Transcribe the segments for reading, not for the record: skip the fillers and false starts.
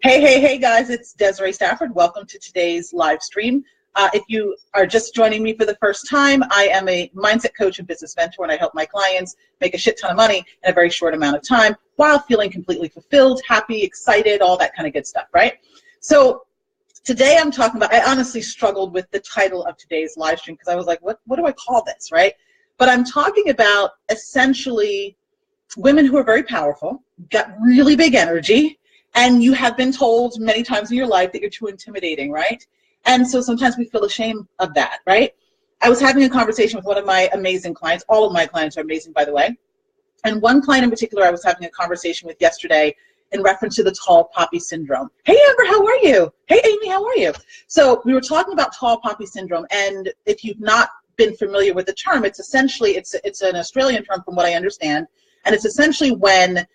Hey guys, it's Desiree Stafford. Welcome to today's live stream. If you are just joining me for the first time, I am a mindset coach and business mentor, and I help my clients make a shit ton of money in a very short amount of time while feeling completely fulfilled, happy, excited, all that kind of good stuff, right? So today I'm talking about, I honestly struggled with the title of today's live stream because I was like, what do I call this, right? But I'm talking about essentially women who are very powerful, got really big energy, and you have been told many times in your life that you're too intimidating, right? And so sometimes we feel ashamed of that, right? I was having a conversation with one of my amazing clients. All of my clients are amazing, by the way. And one client in particular I was having a conversation with yesterday in reference to the tall poppy syndrome. Hey, Amber, how are you? Hey, Amy, how are you? So we were talking about tall poppy syndrome, and if you've not been familiar with the term, it's essentially, it's an Australian term from what I understand, and it's essentially when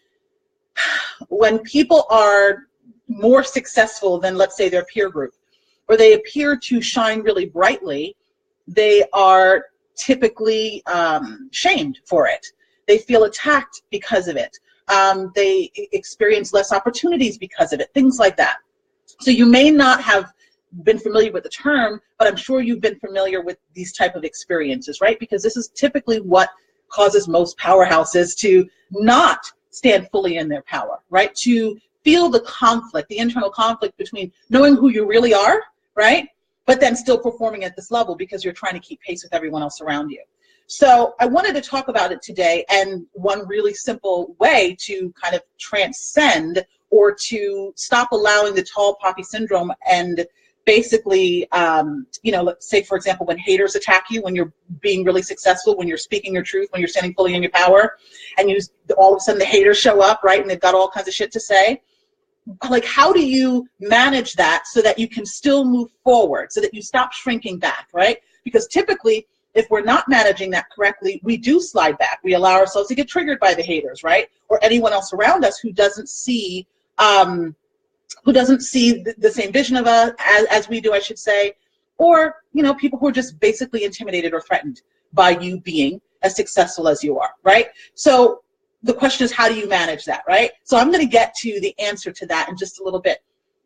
people are more successful than, let's say, their peer group, or they appear to shine really brightly, they are typically shamed for it. They feel attacked because of it. They experience less opportunities because of it, things like that. So you may not have been familiar with the term, but I'm sure you've been familiar with these type of experiences, right? Because this is typically what causes most powerhouses to not stand fully in their power, right? To feel the conflict, the internal conflict between knowing who you really are, right? But then still performing at this level because you're trying to keep pace with everyone else around you. So I wanted to talk about it today, and one really simple way to kind of transcend or to stop allowing the tall poppy syndrome and basically, let's say, for example, when haters attack you, when you're being really successful, when you're speaking your truth, when you're standing fully in your power, and all of a sudden the haters show up, right, and they've got all kinds of shit to say. Like, how do you manage that so that you can still move forward, so that you stop shrinking back, right? Because typically, if we're not managing that correctly, we do slide back. We allow ourselves to get triggered by the haters, right? Or anyone else around us who doesn't see the same vision of us as we do, I should say, or, people who are just basically intimidated or threatened by you being as successful as you are, right? So the question is, how do you manage that, right? So I'm going to get to the answer to that in just a little bit.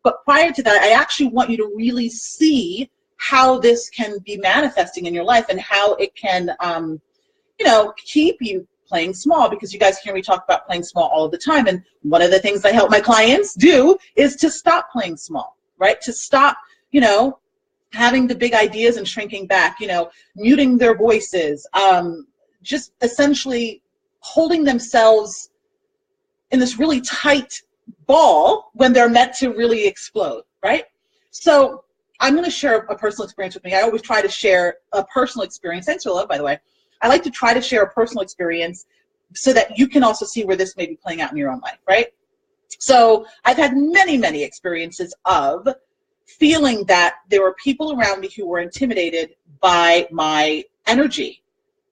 But prior to that, I actually want you to really see how this can be manifesting in your life and how it can, keep you playing small, because you guys hear me talk about playing small all of the time. And one of the things I help my clients do is to stop playing small, right? To stop, having the big ideas and shrinking back, muting their voices, just essentially holding themselves in this really tight ball when they're meant to really explode, right? So I'm going to share a personal experience with me. I always try to share a personal experience. Thanks for love, by the way. I like to try to share a personal experience so that you can also see where this may be playing out in your own life, right? So I've had many experiences of feeling that there were people around me who were intimidated by my energy,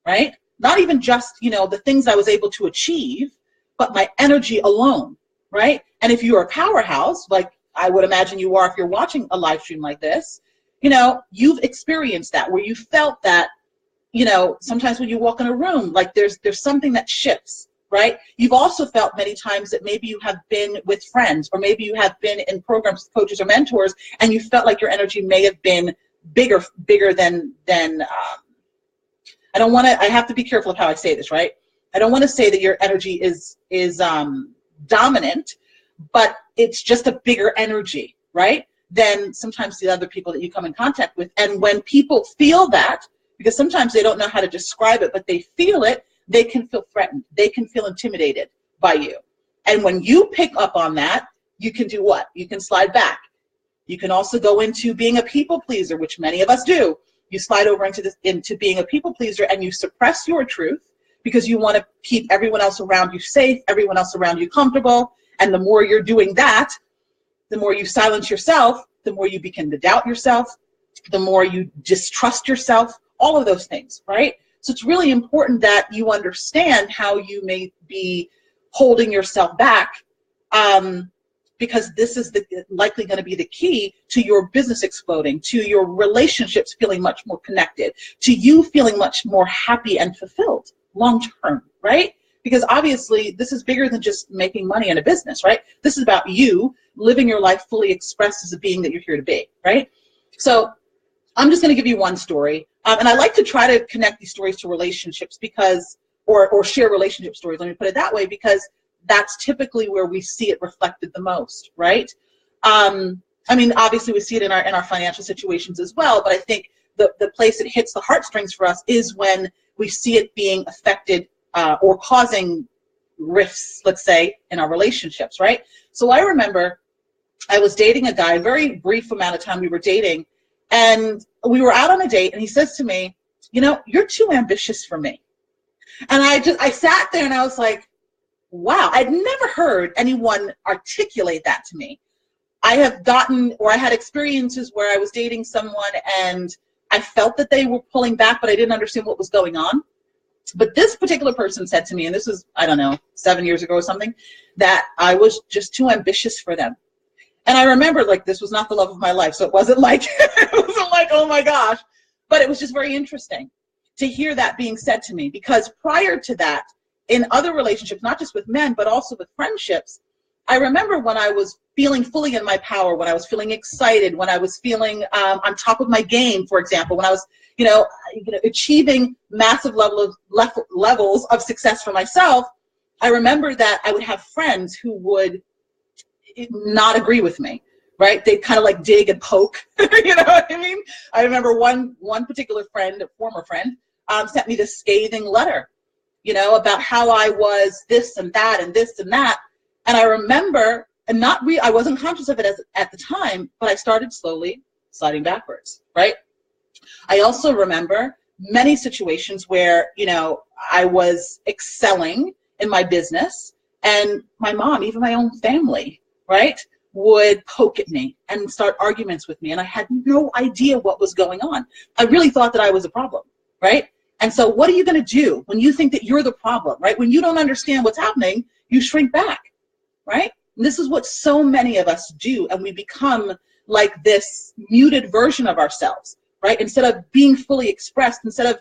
right? Not even just, the things I was able to achieve, but my energy alone, right? And if you're a powerhouse, like I would imagine you are if you're watching a live stream like this, you've experienced that, where you felt that, sometimes when you walk in a room, like there's something that shifts, right? You've also felt many times that maybe you have been with friends, or maybe you have been in programs with coaches or mentors, and you felt like your energy may have been bigger than I have to be careful of how I say this, right? I don't want to say that your energy is dominant, but it's just a bigger energy, right? Than sometimes the other people that you come in contact with. And when people feel that, because sometimes they don't know how to describe it, but they feel it, they can feel threatened. They can feel intimidated by you. And when you pick up on that, you can do what? You can slide back. You can also go into being a people pleaser, which many of us do. You slide over into being a people pleaser, and you suppress your truth because you want to keep everyone else around you safe, everyone else around you comfortable. And the more you're doing that, the more you silence yourself, the more you begin to doubt yourself, the more you distrust yourself, all of those things, right? So it's really important that you understand how you may be holding yourself back, because this is likely going to be the key to your business exploding, to your relationships feeling much more connected, to you feeling much more happy and fulfilled long term, right? Because obviously this is bigger than just making money in a business, right? This is about you living your life fully expressed as a being that you're here to be, right? So I'm just going to give you one story. And I like to try to connect these stories to relationships because, or share relationship stories, let me put it that way, because that's typically where we see it reflected the most, right? I mean, obviously we see it in our financial situations as well, but I think the place it hits the heartstrings for us is when we see it being affected or causing rifts, let's say, in our relationships, right? So I remember I was dating a guy, a very brief amount of time we were dating, and we were out on a date, and he says to me, you know, you're too ambitious for me. And I sat there and I was like, wow, I'd never heard anyone articulate that to me. I had experiences where I was dating someone and I felt that they were pulling back, but I didn't understand what was going on. But this particular person said to me, and this was, I don't know, 7 years ago or something, that I was just too ambitious for them. And I remember, like, this was not the love of my life, so it wasn't like, oh my gosh, but it was just very interesting to hear that being said to me, because prior to that, in other relationships, not just with men, but also with friendships, I remember when I was feeling fully in my power, when I was feeling excited, when I was feeling on top of my game, for example, when I was, achieving massive levels of success for myself, I remember that I would have friends who would not agree with me, right? They'd kind of like dig and poke, you know what I mean? I remember one particular friend, a former friend, sent me this scathing letter, about how I was this and that and this and that. And I remember, and I wasn't conscious of it at the time, but I started slowly sliding backwards, right? I also remember many situations where, I was excelling in my business, and my mom, even my own family, right, would poke at me and start arguments with me, and I had no idea what was going on. I really thought that I was a problem, right? And so what are you going to do when you think that you're the problem, right? When you don't understand what's happening, you shrink back, right? And this is what so many of us do, and we become like this muted version of ourselves, right? Instead of being fully expressed, instead of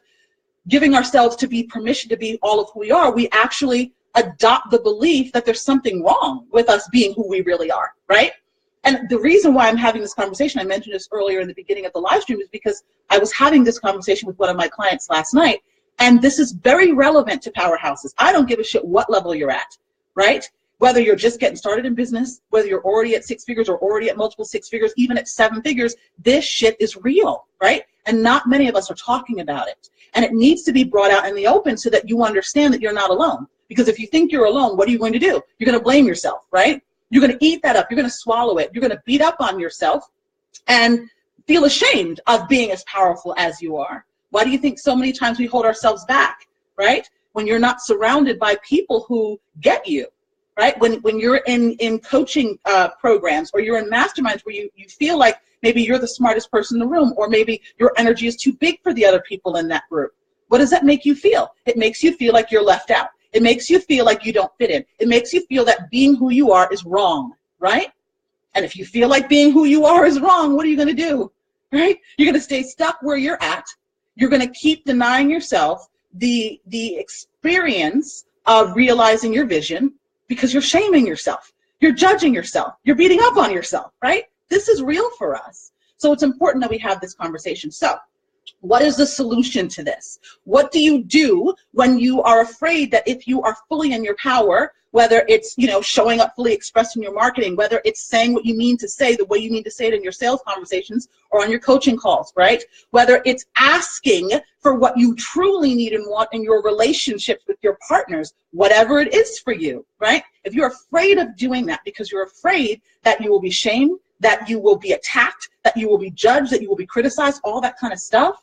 giving ourselves to be permission to be all of who we are, we actually adopt the belief that there's something wrong with us being who we really are, right? And the reason why I'm having this conversation, I mentioned this earlier in the beginning of the live stream, is because I was having this conversation with one of my clients last night, and this is very relevant to powerhouses. I don't give a shit what level you're at, right? Whether you're just getting started in business, whether you're already at 6 figures or already at multiple 6 figures, even at 7 figures, this shit is real, right? And not many of us are talking about it. And it needs to be brought out in the open so that you understand that you're not alone. Because if you think you're alone, what are you going to do? You're going to blame yourself, right? You're going to eat that up. You're going to swallow it. You're going to beat up on yourself and feel ashamed of being as powerful as you are. Why do you think so many times we hold ourselves back, right? When you're not surrounded by people who get you. Right? When you're in coaching programs, or you're in masterminds where you feel like maybe you're the smartest person in the room, or maybe your energy is too big for the other people in that group. What does that make you feel? It makes you feel like you're left out. It makes you feel like you don't fit in. It makes you feel that being who you are is wrong, right? And if you feel like being who you are is wrong, what are you going to do, right? You're going to stay stuck where you're at. You're going to keep denying yourself the experience of realizing your vision, because you're shaming yourself, you're judging yourself, you're beating up on yourself, right? This is real for us. So it's important that we have this conversation. So what is the solution to this? What do you do when you are afraid that if you are fully in your power, whether it's, showing up fully expressed in your marketing, whether it's saying what you mean to say, the way you need to say it in your sales conversations or on your coaching calls, right? Whether it's asking for what you truly need and want in your relationships with your partners, whatever it is for you, right? If you're afraid of doing that because you're afraid that you will be shamed, that you will be attacked, that you will be judged, that you will be criticized, all that kind of stuff,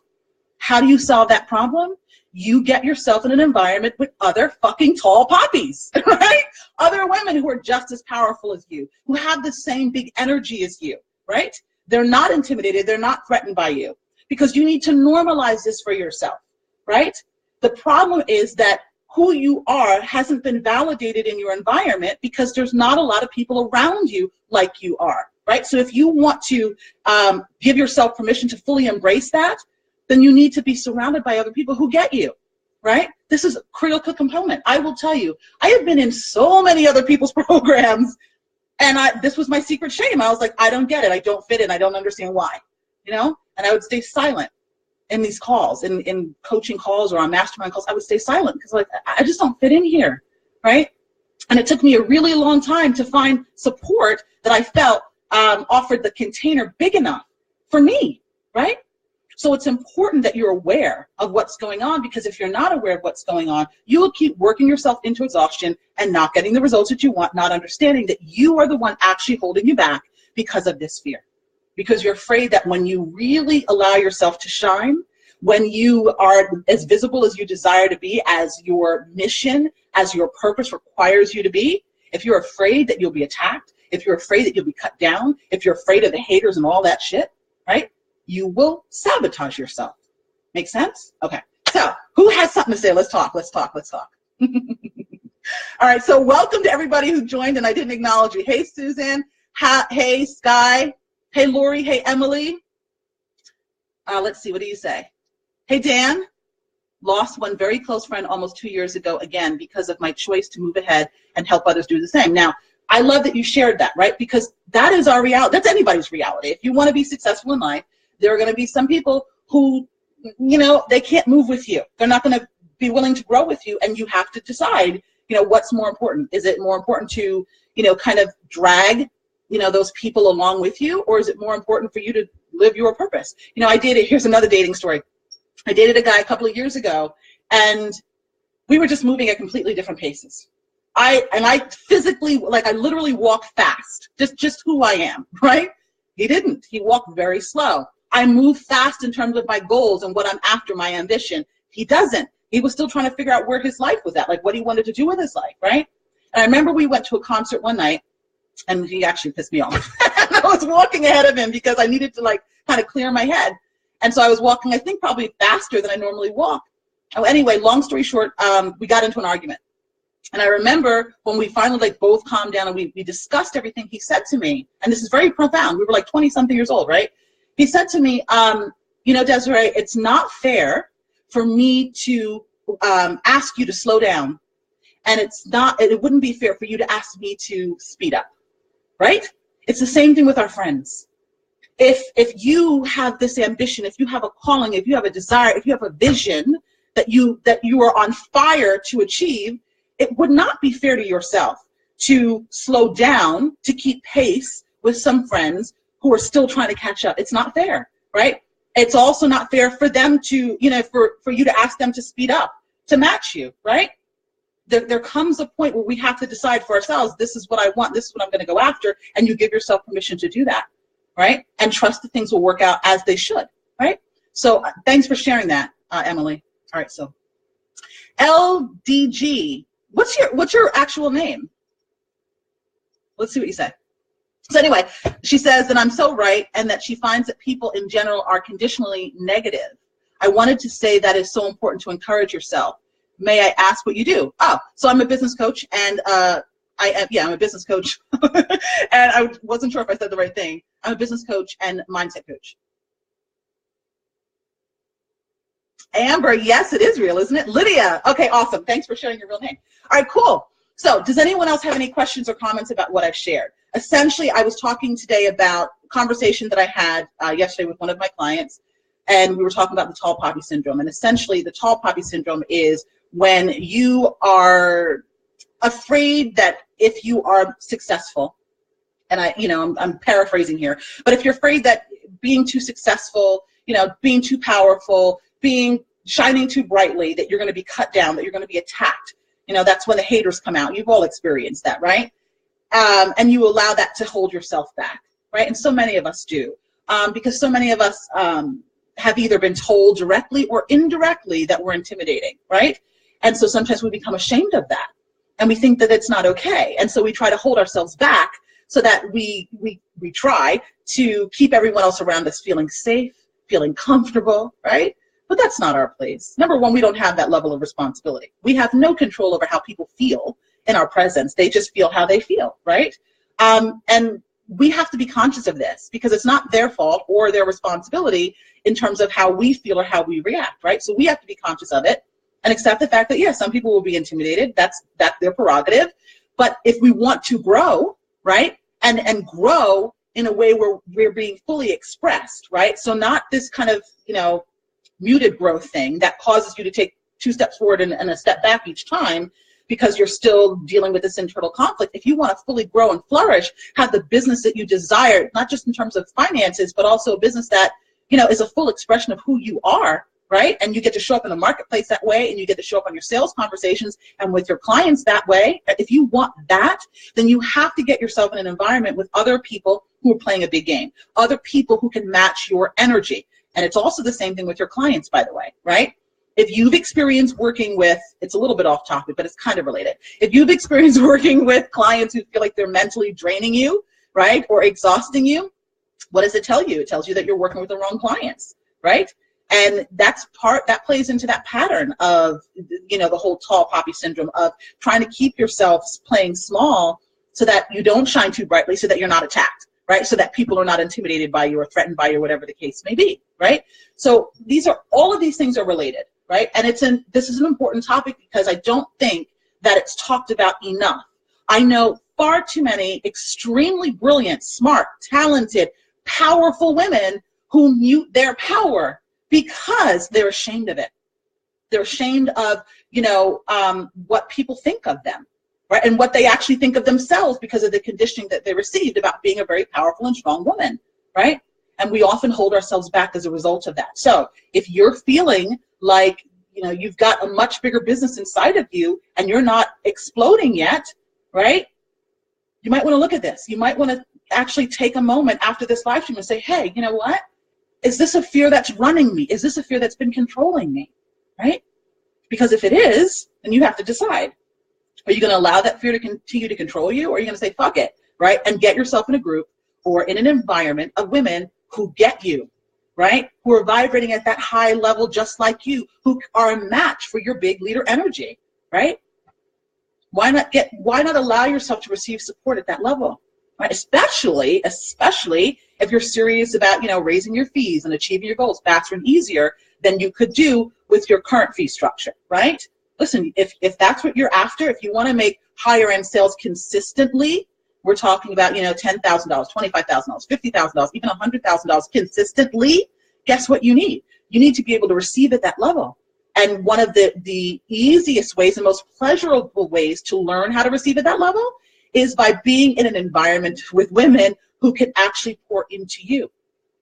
how do you solve that problem? You get yourself in an environment with other fucking tall poppies, right? Other women who are just as powerful as you, who have the same big energy as you, right? They're not intimidated. They're not threatened by you, because you need to normalize this for yourself, right? The problem is that who you are hasn't been validated in your environment because there's not a lot of people around you like you are, right? So if you want to give yourself permission to fully embrace that, then you need to be surrounded by other people who get you, right? This is a critical component. I will tell you, I have been in so many other people's programs, and this was my secret shame. I was like, I don't get it. I don't fit in. I don't understand why, you know? And I would stay silent in these calls, in coaching calls or on mastermind calls. I would stay silent because like, I just don't fit in here, right? And it took me a really long time to find support that I felt offered the container big enough for me, right? So it's important that you're aware of what's going on, because if you're not aware of what's going on, you will keep working yourself into exhaustion and not getting the results that you want, not understanding that you are the one actually holding you back because of this fear. Because you're afraid that when you really allow yourself to shine, when you are as visible as you desire to be, as your mission, as your purpose requires you to be, if you're afraid that you'll be attacked, if you're afraid that you'll be cut down, if you're afraid of the haters and all that shit, right? You will sabotage yourself. Make sense? Okay. So who has something to say? Let's talk. Let's talk. Let's talk. All right. So welcome to everybody who joined and I didn't acknowledge you. Hey, Susan. Hey, Sky. Hey, Lori. Hey, Emily. Let's see. What do you say? Hey, Dan. Lost one very close friend almost 2 years ago, again, because of my choice to move ahead and help others do the same. Now, I love that you shared that, right? Because that is our reality. That's anybody's reality. If you want to be successful in life, there are going to be some people who, you know, they can't move with you. They're not going to be willing to grow with you, and you have to decide, you know, what's more important. Is it more important to, you know, kind of drag, you know, those people along with you, or is it more important for you to live your purpose? You know, here's another dating story. I dated a guy a couple of years ago, and we were just moving at completely different paces. I physically, like, I literally walk fast, just who I am, right? He didn't. He walked very slow. I move fast in terms of my goals and what I'm after, my ambition. He doesn't. He was still trying to figure out where his life was at, like what he wanted to do with his life, right? And I remember we went to a concert one night, and he actually pissed me off. I was walking ahead of him because I needed to, like, kind of clear my head. And so I was walking, I think, probably faster than I normally walk. Oh, anyway, long story short, we got into an argument. And I remember when we finally, like, both calmed down and we discussed everything, he said to me, and this is very profound. We were like 20-something years old, right? He said to me, you know, Desiree, it's not fair for me to ask you to slow down. And it wouldn't be fair for you to ask me to speed up, right? It's the same thing with our friends. If you have this ambition, if you have a calling, if you have a desire, if you have a vision that you are on fire to achieve, it would not be fair to yourself to slow down to keep pace with some friends who are still trying to catch up. It's not fair, right? It's also not fair for them to, you know, for you to ask them to speed up to match you, right? There comes a point where we have to decide for ourselves, this is what I want, this is what I'm going to go after, and you give yourself permission to do that, right? And trust that things will work out as they should, right? So thanks for sharing that, Emily. All right, so LDG, what's your actual name? Let's see what you say. So anyway, she says that I'm so right, and that she finds that people in general are conditionally negative. I wanted to say that is so important to encourage yourself. May I ask what you do? Oh, so I'm a business coach, and I'm a business coach. And I wasn't sure if I said the right thing. I'm a business coach and mindset coach. Amber, yes, it is real, isn't it? Lydia, okay, awesome. Thanks for sharing your real name. All right, cool. So does anyone else have any questions or comments about what I've shared? Essentially, I was talking today about a conversation that I had yesterday with one of my clients, and we were talking about the tall poppy syndrome. And essentially, the tall poppy syndrome is when you are afraid that if you are successful, and I'm paraphrasing here, but if you're afraid that being too successful, being too powerful, shining too brightly, that you're going to be cut down, that you're going to be attacked, that's when the haters come out. You've all experienced that, right? And you allow that to hold yourself back, right? And so many of us do, because so many of us have either been told directly or indirectly that we're intimidating, right? And so sometimes we become ashamed of that, and we think that it's not okay. And so we try to hold ourselves back so that we try to keep everyone else around us feeling safe, feeling comfortable, right? But that's not our place. Number one, we don't have that level of responsibility. We have no control over how people feel in our presence. They just feel how they feel, right? And we have to be conscious of this, because it's not their fault or their responsibility in terms of how we feel or how we react, right? So we have to be conscious of it. and accept the fact that, yeah, some people will be intimidated. That's their prerogative. But if we want to grow, right, and grow in a way where we're being fully expressed, right? So not this kind of, muted growth thing that causes you to take 2 steps forward and a step back each time because you're still dealing with this internal conflict. If you want to fully grow and flourish, have the business that you desire, not just in terms of finances, but also a business that, is a full expression of who you are, right? And you get to show up in the marketplace that way, and you get to show up on your sales conversations and with your clients that way. If you want that, then you have to get yourself in an environment with other people who are playing a big game, other people who can match your energy. And it's also the same thing with your clients, by the way, right? If you've experienced working with, it's a little bit off topic, but it's kind of related. If you've experienced working with clients who feel like they're mentally draining you, right, or exhausting you, what does it tell you? It tells you that you're working with the wrong clients, right? And that plays into that pattern of, the whole tall poppy syndrome of trying to keep yourselves playing small so that you don't shine too brightly, so that you're not attacked, right? So that people are not intimidated by you or threatened by you, whatever the case may be, right? So all of these things are related, right? And this is an important topic because I don't think that it's talked about enough. I know far too many extremely brilliant, smart, talented, powerful women who mute their power because they're ashamed of it. They're ashamed of, what people think of them, right? And what they actually think of themselves because of the conditioning that they received about being a very powerful and strong woman, right? And we often hold ourselves back as a result of that. So if you're feeling like, you've got a much bigger business inside of you and you're not exploding yet, right? You might want to look at this. You might want to actually take a moment after this live stream and say, hey, you know what? Is this a fear that's running me? Is this a fear that's been controlling me, right? Because if it is, then you have to decide. Are you going to allow that fear to continue to control you, or are you going to say, fuck it, right? And get yourself in a group or in an environment of women who get you, right? Who are vibrating at that high level just like you, who are a match for your big leader energy, right? Why not allow yourself to receive support at that level? Right? Especially if you're serious about, raising your fees and achieving your goals faster and easier than you could do with your current fee structure, right? Listen, if that's what you're after, if you want to make higher end sales consistently, we're talking about, $10,000, $25,000, $50,000, even $100,000 consistently, guess what you need? You need to be able to receive at that level. And one of the easiest ways and most pleasurable ways to learn how to receive at that level is by being in an environment with women who can actually pour into you,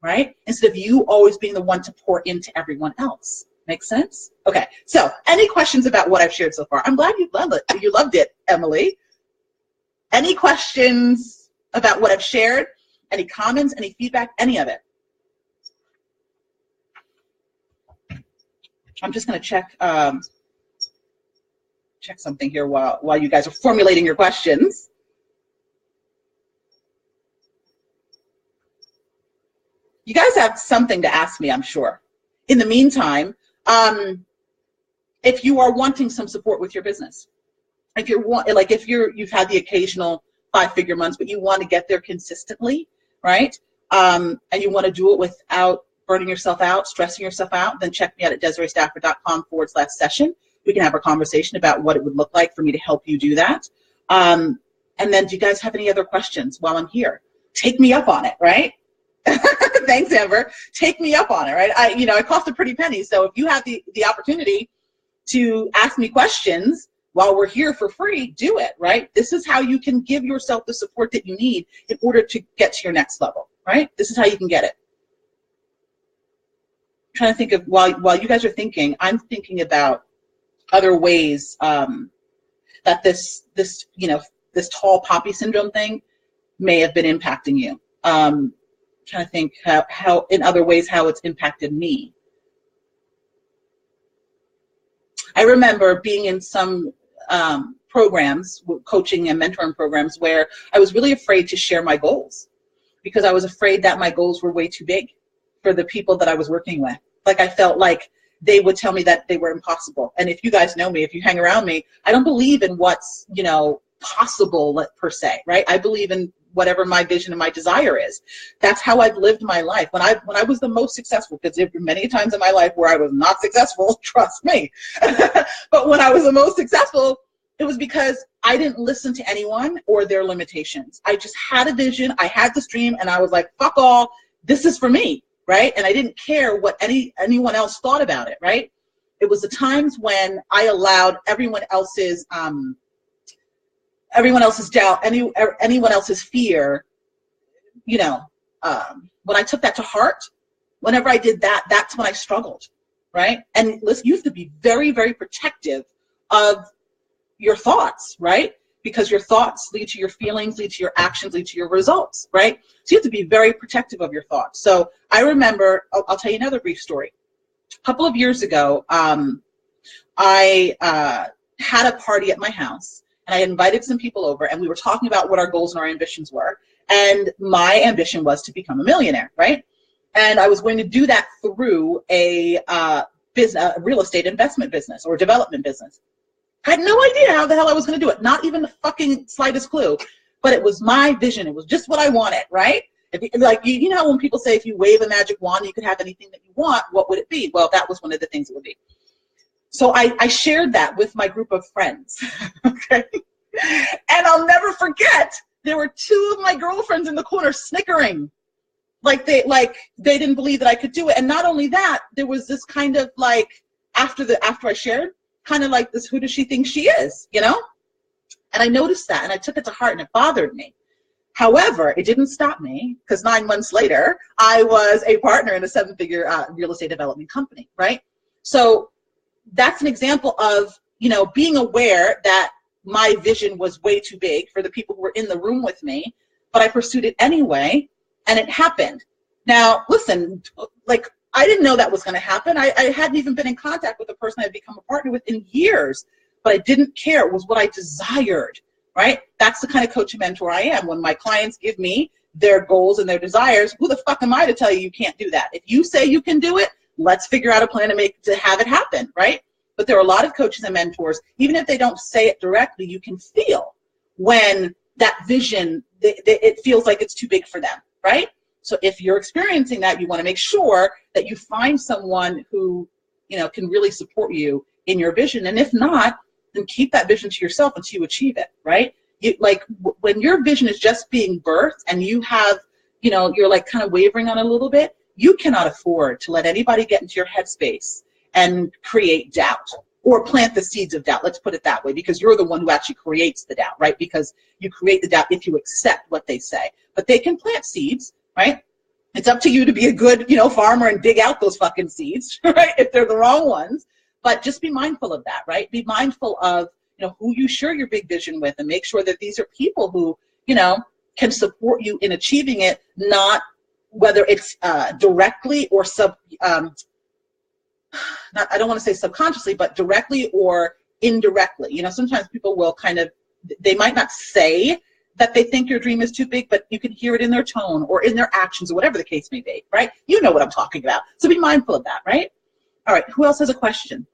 right? Instead of you always being the one to pour into everyone else. Make sense? Okay, so any questions about what I've shared so far? I'm glad you loved it. You loved it, Emily. Any questions about what I've shared? Any comments, any feedback, any of it? I'm just going to check something here while you guys are formulating your questions. You guys have something to ask me, I'm sure. In the meantime, if you are wanting some support with your business, if you've had the occasional 5-figure months, but you want to get there consistently, right? And you want to do it without burning yourself out, stressing yourself out, then check me out at DesireeStafford.com/session. We can have a conversation about what it would look like for me to help you do that. And then do you guys have any other questions while I'm here? Take me up on it, right? Thanks, Amber. Take me up on it, right? It cost a pretty penny. So if you have the opportunity to ask me questions while we're here for free, do it, right? This is how you can give yourself the support that you need in order to get to your next level, right? This is how you can get it. I'm trying to think of, while you guys are thinking, I'm thinking about other ways that this tall poppy syndrome thing may have been impacting you. Trying to think how in other ways how it's impacted me. I remember being in some programs, coaching and mentoring programs, where I was really afraid to share my goals because I was afraid that my goals were way too big for the people that I was working with. Like I felt like they would tell me that they were impossible. And if you guys know me, if you hang around me, I don't believe in what's, possible per se, right? I believe in whatever my vision and my desire is. That's how I've lived my life. When I was the most successful, because there were many times in my life where I was not successful, trust me. But when I was the most successful, it was because I didn't listen to anyone or their limitations. I just had a vision, I had this dream, and I was like, fuck all, this is for me, right? And I didn't care what anyone else thought about it, right? It was the times when I allowed everyone else's doubt, anyone else's fear, you know, when I took that to heart, whenever I did that, that's when I struggled, right? And listen, you have to be very, very protective of your thoughts, right? Because your thoughts lead to your feelings, lead to your actions, lead to your results, right? So you have to be very protective of your thoughts. So I remember, I'll tell you another brief story. A couple of years ago, I had a party at my house, and I invited some people over, and we were talking about what our goals and our ambitions were. And my ambition was to become a millionaire, right? And I was going to do that through a real estate investment business or development business. I had no idea how the hell I was going to do it. Not even the fucking slightest clue. But it was my vision. It was just what I wanted, right? Like, you know when people say if you wave a magic wand, you could have anything that you want, what would it be? Well, that was one of the things it would be. So I shared that with my group of friends, okay? And I'll never forget, there were two of my girlfriends in the corner snickering. Like they didn't believe that I could do it. And not only that, there was this kind of like, after I shared, kind of like this, who does she think she is, you know? And I noticed that, and I took it to heart, and it bothered me. However, it didn't stop me, because 9 months later, I was a partner in a 7-figure real estate development company, right? So that's an example of, you know, being aware that my vision was way too big for the people who were in the room with me, but I pursued it anyway, and it happened. Now, listen, like, I didn't know that was going to happen. I hadn't even been in contact with the person I'd become a partner with in years, but I didn't care. It was what I desired, right? That's the kind of coach and mentor I am. When my clients give me their goals and their desires, who the fuck am I to tell you you can't do that? If you say you can do it, let's figure out a plan to have it happen, right? But there are a lot of coaches and mentors, even if they don't say it directly, you can feel when that vision, it feels like it's too big for them, right? So if you're experiencing that, you want to make sure that you find someone who, you know, can really support you in your vision. And if not, then keep that vision to yourself until you achieve it, right? Like when your vision is just being birthed and you have, you know, you're like kind of wavering on it a little bit, you cannot afford to let anybody get into your headspace and create doubt or plant the seeds of doubt. Let's put it that way, because you're the one who actually creates the doubt, right? Because you create the doubt if you accept what they say. But they can plant seeds, right? It's up to you to be a good, you know, farmer and dig out those fucking seeds, right? If they're the wrong ones. But just be mindful of that, right? Be mindful of, you know, who you share your big vision with, and make sure that these are people who, you know, can support you in achieving it, not whether it's directly or I don't want to say subconsciously, but directly or indirectly. You know, sometimes people will kind of, they might not say that they think your dream is too big, but you can hear it in their tone or in their actions or whatever the case may be, right? You know what I'm talking about. So be mindful of that, right? All right, who else has a question?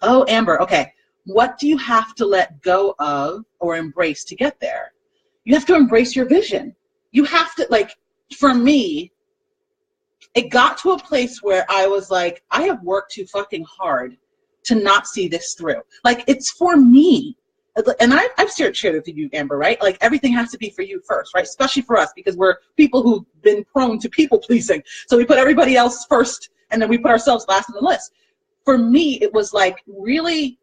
Oh, Amber, okay. What do you have to let go of or embrace to get there? You have to embrace your vision. You have to, like, for me, it got to a place where I was like, I have worked too fucking hard to not see this through. Like, it's for me. And I've shared it with you, Amber, right? Like, everything has to be for you first, right? Especially for us, because we're people who've been prone to people pleasing. So we put everybody else first, and then we put ourselves last on the list. For me, it was like really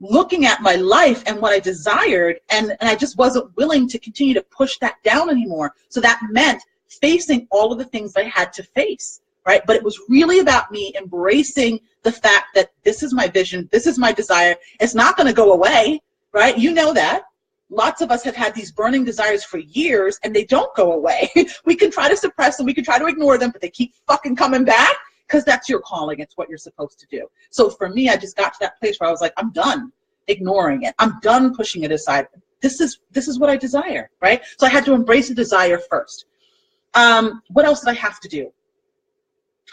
looking at my life and what I desired, and I just wasn't willing to continue to push that down anymore. So that meant facing all of the things I had to face, right? But it was really about me embracing the fact that this is my vision, this is my desire. It's not going to go away, right? You know that. Lots of us have had these burning desires for years, and they don't go away. We can try to suppress them, we can try to ignore them, but they keep fucking coming back, because that's your calling. It's what you're supposed to do. So for me, I just got to that place where I was like, I'm done ignoring it. I'm done pushing it aside. This is what I desire, right? So I had to embrace the desire first. What else did I have to do?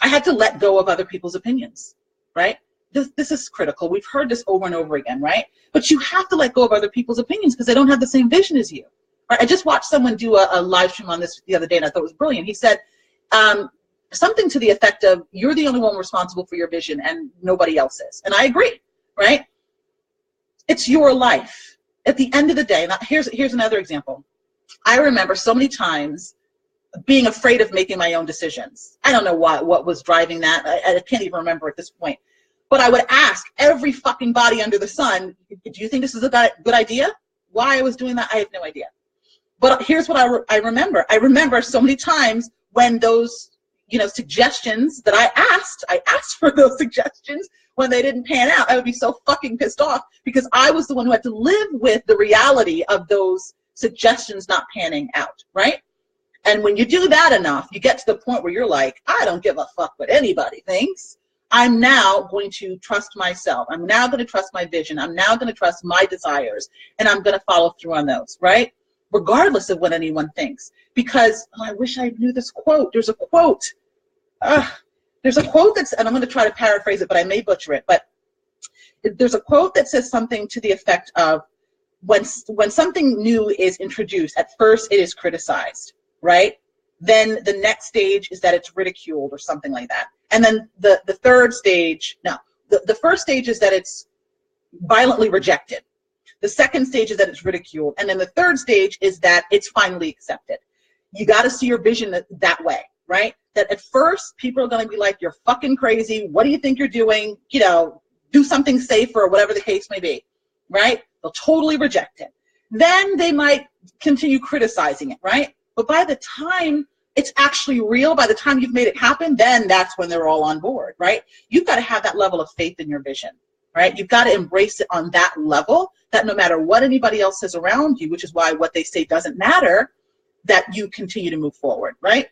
I had to let go of other people's opinions, right? This is critical. We've heard this over and over again, right? But you have to let go of other people's opinions because they don't have the same vision as you, Right? I just watched someone do a live stream on this the other day, and I thought it was brilliant. He said something to the effect of, you're the only one responsible for your vision and nobody else is. And I agree, right? It's your life. At the end of the day, now here's another example. I remember so many times being afraid of making my own decisions. I don't know what was driving that. I can't even remember at this point. But I would ask every fucking body under the sun, do you think this is a good idea? Why I was doing that, I have no idea. But here's what I remember. I remember so many times when those, suggestions that I asked for those suggestions, when they didn't pan out, I would be so fucking pissed off because I was the one who had to live with the reality of those suggestions not panning out, right? And when you do that enough, you get to the point where you're like, I don't give a fuck what anybody thinks. I'm now going to trust myself. I'm now going to trust my vision. I'm now going to trust my desires, and I'm going to follow through on those, right? Regardless of what anyone thinks. Because, I wish I knew this quote. There's a quote. There's a quote that's, and I'm going to try to paraphrase it, but I may butcher it. But there's a quote that says something to the effect of, when something new is introduced, at first it is criticized, right? Then the next stage is that it's ridiculed or something like that. And then the third stage, the first stage is that it's violently rejected. The second stage is that it's ridiculed. And then the third stage is that it's finally accepted. You got to see your vision that way, right? That at first people are going to be like, you're fucking crazy. What do you think you're doing? Do something safer or whatever the case may be, right? They'll totally reject it. Then they might continue criticizing it, right? But by the time it's actually real, by the time you've made it happen, then that's when they're all on board, right? You've got to have that level of faith in your vision, right? You've got to embrace it on that level, that no matter what anybody else says around you, which is why what they say doesn't matter, that you continue to move forward, right?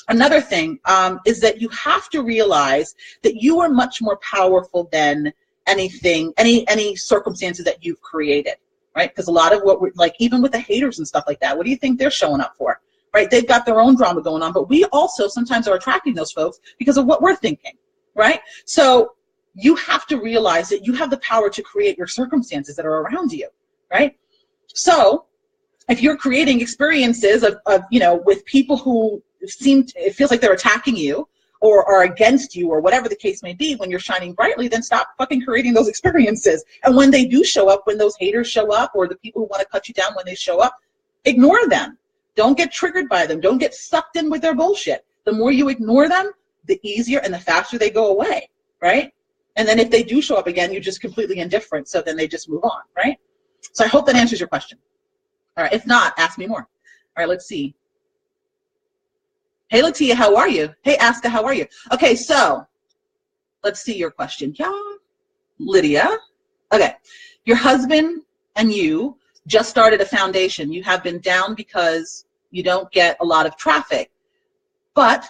Another thing is that you have to realize that you are much more powerful than anything, any circumstances that you've created, right? Because a lot of what we're like, even with the haters and stuff like that, what do you think they're showing up for, right? They've got their own drama going on, but we also sometimes are attracting those folks because of what we're thinking, right? So you have to realize that you have the power to create your circumstances that are around you, right? So if you're creating experiences of with people who it feels like they're attacking you or are against you or whatever the case may be, when you're shining brightly, then stop fucking creating those experiences. And when they do show up, when those haters show up, or the people who want to cut you down when they show up, ignore them. Don't get triggered by them. Don't get sucked in with their bullshit. The more you ignore them, the easier and the faster they go away, right? And then if they do show up again, you're just completely indifferent. So then they just move on, right? So I hope that answers your question. All right. If not, ask me more. All right. Let's see. Hey, Latia, how are you? Hey, Aska, how are you? Okay. So let's see your question. Yeah. Lydia. Okay. Your husband and you just started a foundation. You have been down because you don't get a lot of traffic, but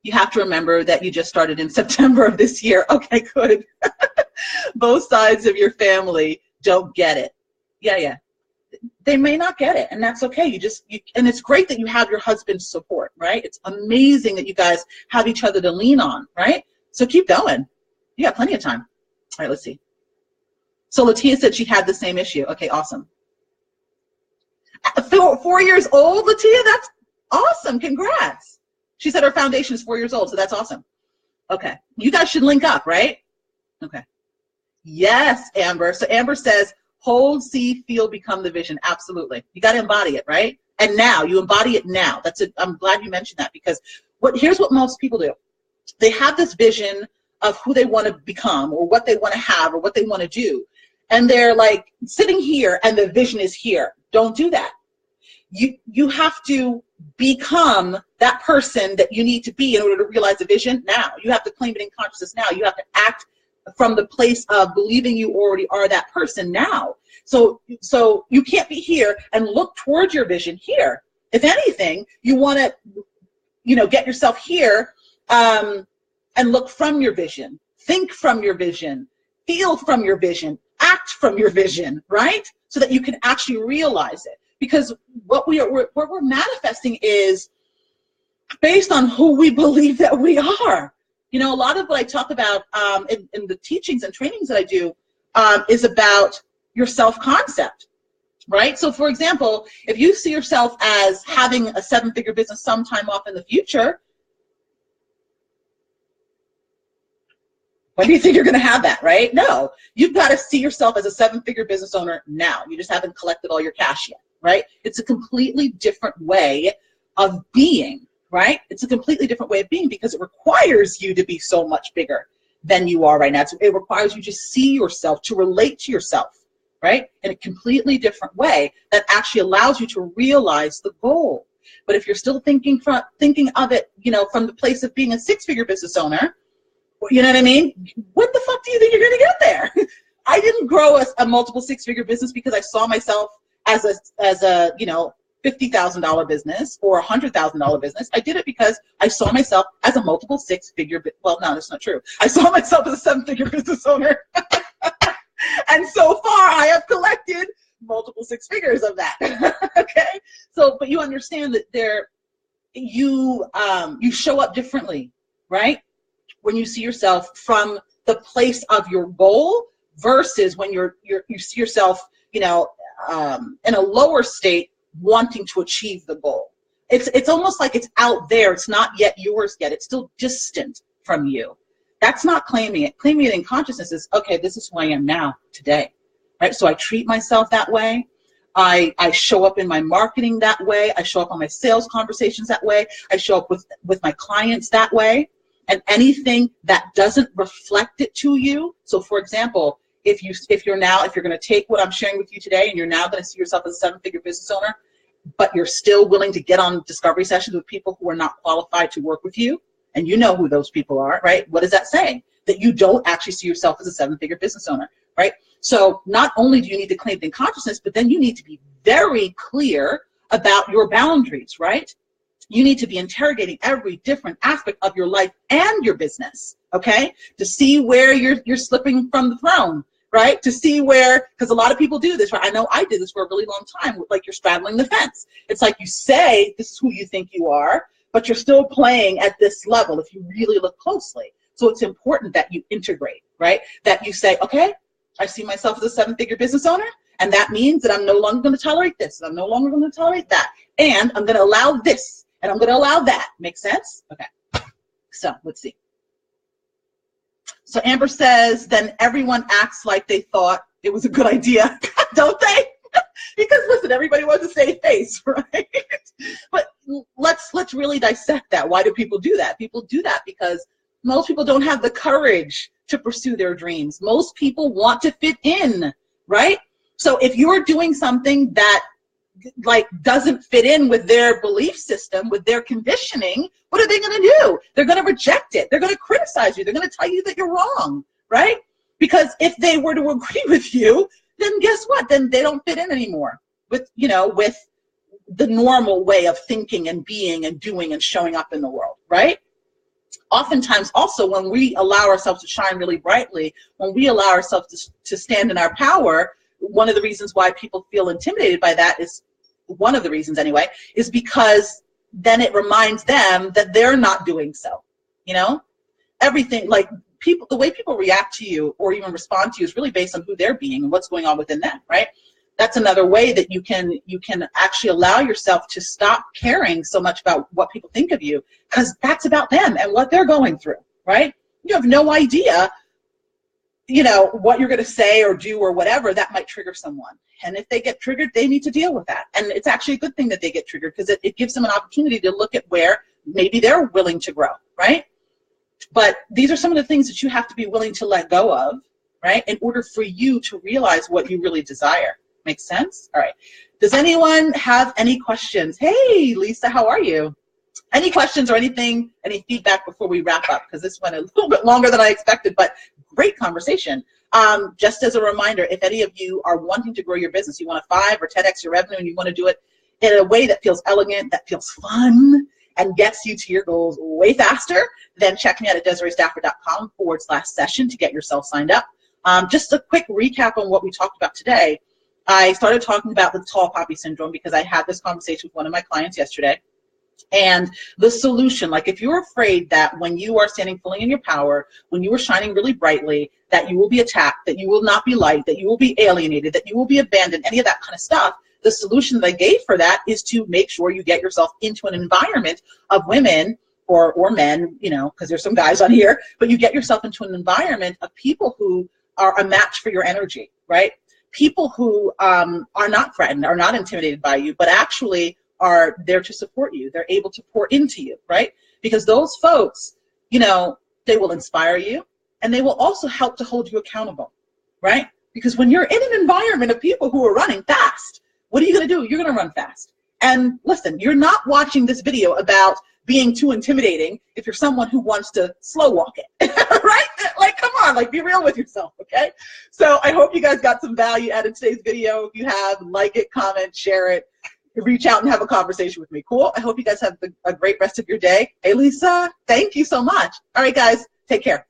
you have to remember that you just started in September of this year. Okay, good. Both sides of your family don't get it. Yeah. They may not get it, and that's okay. And it's great that you have your husband's support, right? It's amazing that you guys have each other to lean on, right? So keep going. You got plenty of time. All right, let's see. So Latia said she had the same issue. Okay, awesome. 4 years old, Latia? That's awesome. Congrats. She said her foundation is 4 years old, so that's awesome. Okay. You guys should link up, right? Okay. Yes, Amber. So Amber says, hold, see, feel, become the vision. Absolutely. You got to embody it, right? And now, you embody it now. That's it. I'm glad you mentioned that, because here's what most people do. They have this vision of who they want to become or what they want to have or what they want to do. And they're like sitting here and the vision is here. Don't do that. You have to become that person that you need to be in order to realize the vision now. You have to claim it in consciousness now. You have to act from the place of believing you already are that person now. So you can't be here and look towards your vision here. If anything, you want to, get yourself here and look from your vision, think from your vision, feel from your vision, act from your vision, right? So that you can actually realize it. Because what we're manifesting is based on who we believe that we are. A lot of what I talk about in the teachings and trainings that I do is about your self-concept. right? So for example, if you see yourself as having a 7-figure business sometime off in the future, when do you think you're going to have that, right? No, you've got to see yourself as a 7-figure business owner now. You just haven't collected all your cash yet, right? It's a completely different way of being, right? It's a completely different way of being because it requires you to be so much bigger than you are right now. It requires you to see yourself, to relate to yourself, right? In a completely different way that actually allows you to realize the goal. But if you're still thinking of it, from the place of being a 6-figure business owner, you know what I mean? What the fuck do you think you're going to get there? I didn't grow a multiple 6-figure business because I saw myself as a $50,000 business or $100,000 business. I did it because I saw myself as a multiple 6-figure. Well, no, that's not true. I saw myself as a 7-figure business owner, and so far I have collected multiple 6 figures of that. Okay, so but you understand that you show up differently, right? When you see yourself from the place of your goal versus when you see yourself, in a lower state wanting to achieve the goal. It's almost like it's out there. It's not yet yours yet. It's still distant from you. That's not claiming it. Claiming it in consciousness is, okay, this is who I am now, today, right? So I treat myself that way. I show up in my marketing that way. I show up on my sales conversations that way. I show up with my clients that way. And anything that doesn't reflect it to you. So for example, if you're going to take what I'm sharing with you today and you're now going to see yourself as a 7-figure business owner, but you're still willing to get on discovery sessions with people who are not qualified to work with you, and you know who those people are, right? What is that saying? That you don't actually see yourself as a 7-figure business owner, right? So not only do you need to claim it in consciousness, but then you need to be very clear about your boundaries, right? You need to be interrogating every different aspect of your life and your business, okay? To see where you're slipping from the throne, right? To see where, because a lot of people do this, right? I know I did this for a really long time, like you're straddling the fence. It's like you say this is who you think you are, but you're still playing at this level if you really look closely. So it's important that you integrate, right? That you say, okay, I see myself as a 7-figure business owner, and that means that I'm no longer going to tolerate this, and I'm no longer going to tolerate that, and I'm going to allow this, and I'm going to allow that. Make sense? Okay. So let's see. So Amber says, then everyone acts like they thought it was a good idea, don't they? Because listen, everybody wants to save face, right? But let's really dissect that. Why do people do that? People do that because most people don't have the courage to pursue their dreams. Most people want to fit in, right? So if you're doing something that doesn't fit in with their belief system, with their conditioning, what are they going to do? They're going to reject it. They're going to criticize you. They're going to tell you that you're wrong, right? Because if they were to agree with you, then guess what? Then they don't fit in anymore with the normal way of thinking and being and doing and showing up in the world, right? Oftentimes also when we allow ourselves to shine really brightly, when we allow ourselves to stand in our power, one of the reasons why people feel intimidated by that is, one of the reasons anyway, is because then it reminds them that they're not doing so. Everything, like people, the way people react to you or even respond to you is really based on who they're being and what's going on within them, right? That's another way that you can actually allow yourself to stop caring so much about what people think of you, because that's about them and what they're going through, right? You have no idea what you're going to say or do or whatever that might trigger someone. And if they get triggered, they need to deal with that. And it's actually a good thing that they get triggered, because it gives them an opportunity to look at where maybe they're willing to grow, right? But these are some of the things that you have to be willing to let go of, right? In order for you to realize what you really desire. Make sense? All right. Does anyone have any questions? Hey, Lisa, how are you? Any questions or anything, any feedback before we wrap up? Because this went a little bit longer than I expected, but great conversation. Just as a reminder, if any of you are wanting to grow your business, you want to 5 or 10x your revenue, and you want to do it in a way that feels elegant, that feels fun, and gets you to your goals way faster, then check me out at DesireeStafford.com/session to get yourself signed up. Just a quick recap on what we talked about today. I started talking about the tall poppy syndrome because I had this conversation with one of my clients yesterday. And the solution, like if you're afraid that when you are standing fully in your power, when you are shining really brightly, that you will be attacked, that you will not be liked, that you will be alienated, that you will be abandoned, any of that kind of stuff, the solution that I gave for that is to make sure you get yourself into an environment of women or men, you know, because there's some guys on here, but you get yourself into an environment of people who are a match for your energy, right? People who are not threatened, are not intimidated by you, but actually are there to support you. They're able to pour into you, right? Because those folks, you know, they will inspire you and they will also help to hold you accountable, right? Because when you're in an environment of people who are running fast, what are you going to do? You're going to run fast. And listen, you're not watching this video about being too intimidating if you're someone who wants to slow walk it, right? Like, come on, like be real with yourself, okay? So I hope you guys got some value out of today's video. If you have, like it, comment, share it, reach out and have a conversation with me. Cool? I hope you guys have a great rest of your day. Hey, Lisa, thank you so much. All right, guys, take care.